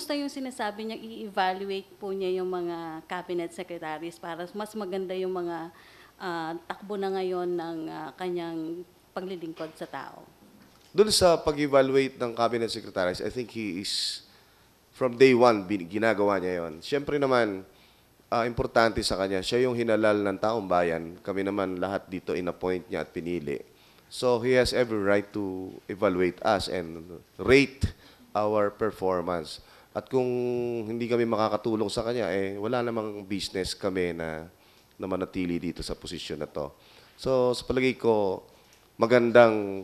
kumusta yung sinasabi niya i-evaluate po niya yung mga cabinet secretaries para mas maganda yung mga takbo na ngayon ng kanyang paglilingkod sa tao? Doon sa pag-evaluate ng cabinet secretaries, I think he is, from day one, ginagawa niya yon. Siyempre naman, importante sa kanya, siya yung hinalal ng taong bayan. Kami naman lahat dito in-appoint niya at pinili. So he has every right to evaluate us and rate our performance. At kung hindi kami makakatulong sa kanya, wala namang business kami na manatili dito sa posisyon na to. So sa palagay ko, magandang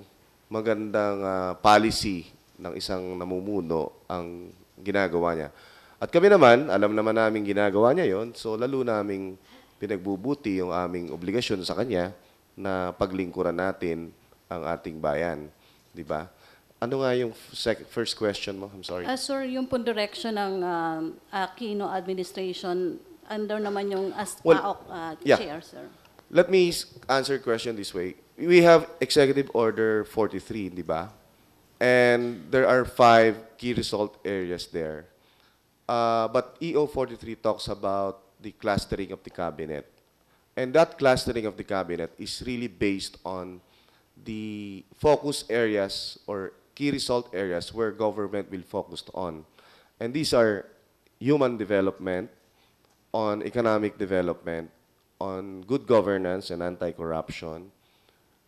policy ng isang namumuno ang ginagawa niya. At kami naman, alam naman namin ginagawa niya yon, so lalo naming pinagbubuti yung aming obligasyon sa kanya na paglingkuran natin ang ating bayan. Di ba? Ano nga yung first question mo? I'm sorry. Sir, yung pong direction ng Aquino administration, under naman yung Well, PAOK yeah. chair, sir. Let me answer your question this way. We have Executive Order 43, di ba? And there are 5 key result areas there. But EO 43 talks about the clustering of the cabinet. And that clustering of the cabinet is really based on the focus areas or key result areas where government will focus on. And these are human development, on economic development, on good governance and anti-corruption.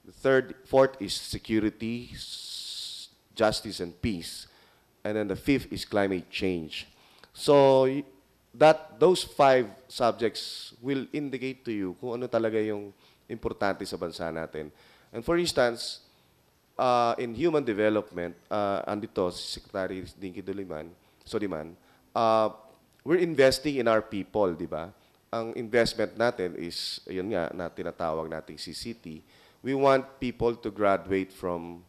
The fourth is security, justice, and peace. And then the fifth is climate change. So those 5 subjects will indicate to you kung ano talaga yung importante sa bansa natin. And for instance, in human development, andito si Secretary Dinky Soliman, we're investing in our people, di ba? Ang investment natin is, yun nga, na tinatawag nating CCT. We want people to graduate from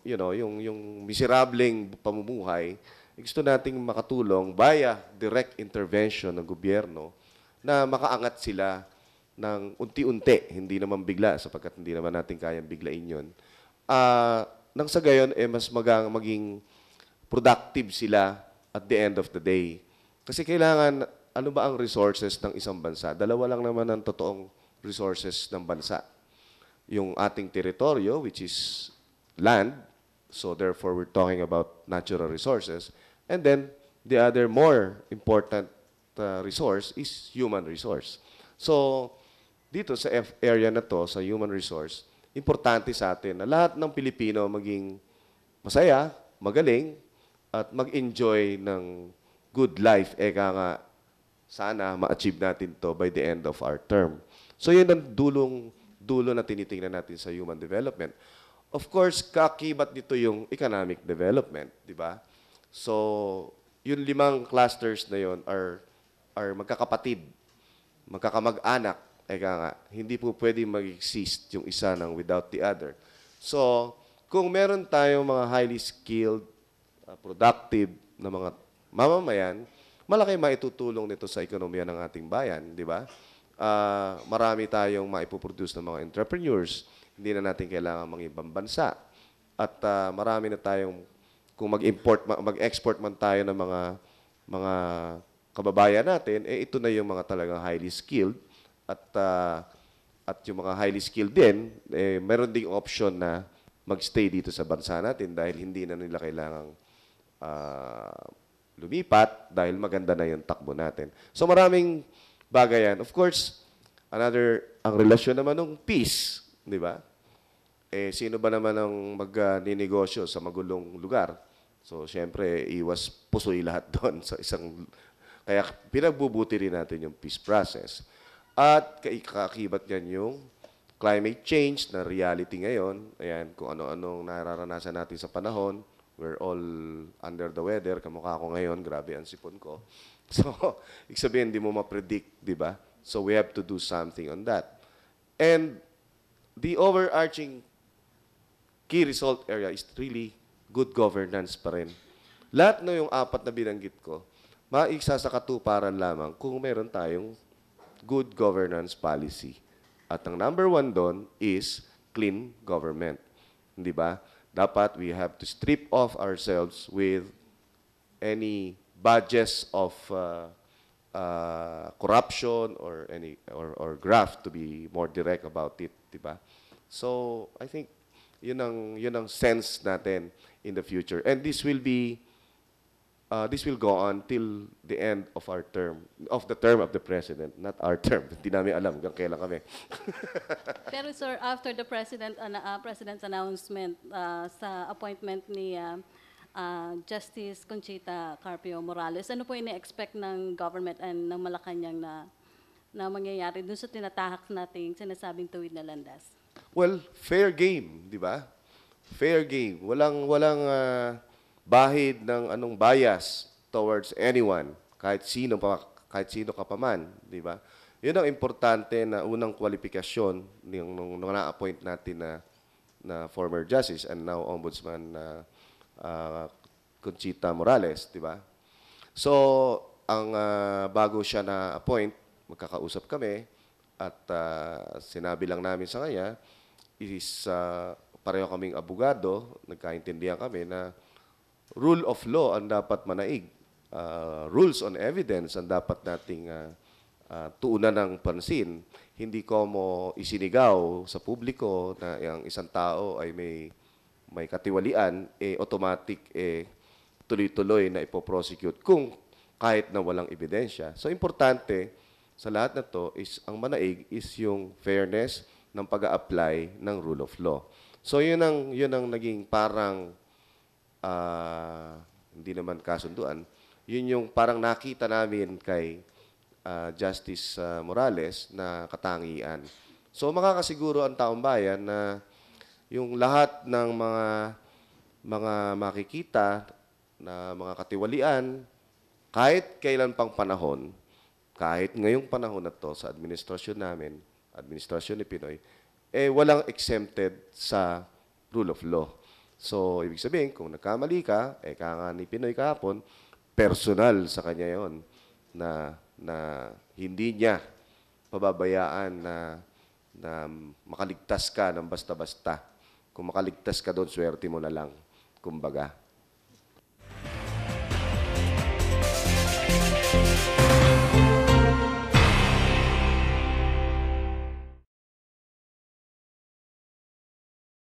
yung miserableng pamumuhay. Gusto nating makatulong via direct intervention ng gobyerno na makaangat sila ng unti-unti, hindi naman bigla sapagkat hindi naman natin kayang biglain yun. Nang sa gayon, mas maging productive sila at the end of the day. Kasi kailangan, ano ba ang resources ng isang bansa? Dalawa lang naman ang totoong resources ng bansa. Yung ating teritoryo, which is land, so therefore we're talking about natural resources. And then, the other more important resource is human resource. So, dito sa area na to, sa human resource, importante sa atin na lahat ng Pilipino maging masaya, magaling, at mag-enjoy ng good life. Eka nga, sana ma-achieve natin to by the end of our term. So, yun ang dulo na tinitingnan natin sa human development. Of course, kakibat nito yung economic development, di ba? So, yung 5 clusters na yon are magkakapatid, magkakamag-anak. Eka nga, hindi po pwede mag-exist yung isa ng without the other. So, kung meron tayong mga highly skilled, productive na mga mamamayan, malaki maitutulong nito sa ekonomiya ng ating bayan, di ba? Marami tayong maipoproduce ng mga entrepreneurs. Hindi na natin kailangan mga ibang bansa. At marami na tayong, kung mag-export man tayo ng mga kababayan natin, ito na yung mga talagang highly skilled. At yung mga highly skilled din, meron ding option na magstay dito sa bansa natin dahil hindi na nila kailangang lumipat dahil maganda na yung takbo natin. So maraming bagay yan. Of course, ang relasyon naman ng peace, di ba? Sino ba naman ang magninegosyo sa magulong lugar? So, syempre, iwas pusoy lahat doon sa isang. Kaya pinagbubuti rin natin yung peace process. At kakibat yan yung climate change na reality ngayon. Ayan, kung ano-anong nararanasan natin sa panahon. We're all under the weather. Kamukha ko ngayon, grabe ang sipon ko. So, ibig sabihin, hindi mo ma-predict, di ba? So, we have to do something on that. And the overarching key result area is really good governance pa rin. Lahat na yung 4 na binanggit ko, maisa sa katuparan lamang kung meron tayong good governance policy. At ang number 1 doon is clean government. Hindi ba? Dapat we have to strip off ourselves with any badges of corruption or or graft, to be more direct about it, di ba? So I think yun ang sense natin in the future, and this will go on till the end of our term, of the term of the president, not our term. Hindi namin alam hanggang kailan kami. Pero sir, after the president's announcement sa appointment ni Justice Conchita Carpio Morales, ano po ini-expect ng government and ng Malacanang na mangyayari dun sa tinatahak nating sinasabing tuwid na landas? Well, fair game, di ba? Fair game. Walang bahid ng anong bias towards anyone, kahit sino ka pa man, di ba? Yun ang importante na unang kwalifikasyon nung na-appoint natin na former justice and now ombudsman Conchita Morales, di ba? So, ang bago siya na-appoint, magkakausap kami at sinabi lang namin sa kanya is pareho kaming abogado, nagkaintindihan kami na rule of law ang dapat manaig. Rules on evidence ang dapat nating tuunan ng pansin. Hindi ko mo isinigaw sa publiko na yung isang tao ay may katiwalian, automatic, tuloy-tuloy na ipoprosecute kung kahit na walang ebidensya. So, importante sa lahat na to is, ang manaig is yung fairness ng pag-a-apply ng rule of law. So, yun ang naging parang hindi naman kasunduan. Yun yung parang nakita namin kay Justice Morales na katangian. So, makakasiguro ang taong bayan na yung lahat ng mga makikita na mga katiwalian, kahit kailan pang panahon, kahit ngayong panahon na to sa administrasyon namin, administrasyon ni Pinoy, walang exempted sa rule of law. So, ibig sabihin, kung nagkamali ka, kaya ni Pinoy kahapon, personal sa kanya yon na hindi niya pababayaan na makaligtas ka ng basta-basta. Kung makaligtas ka doon, swerte mo na lang, kumbaga.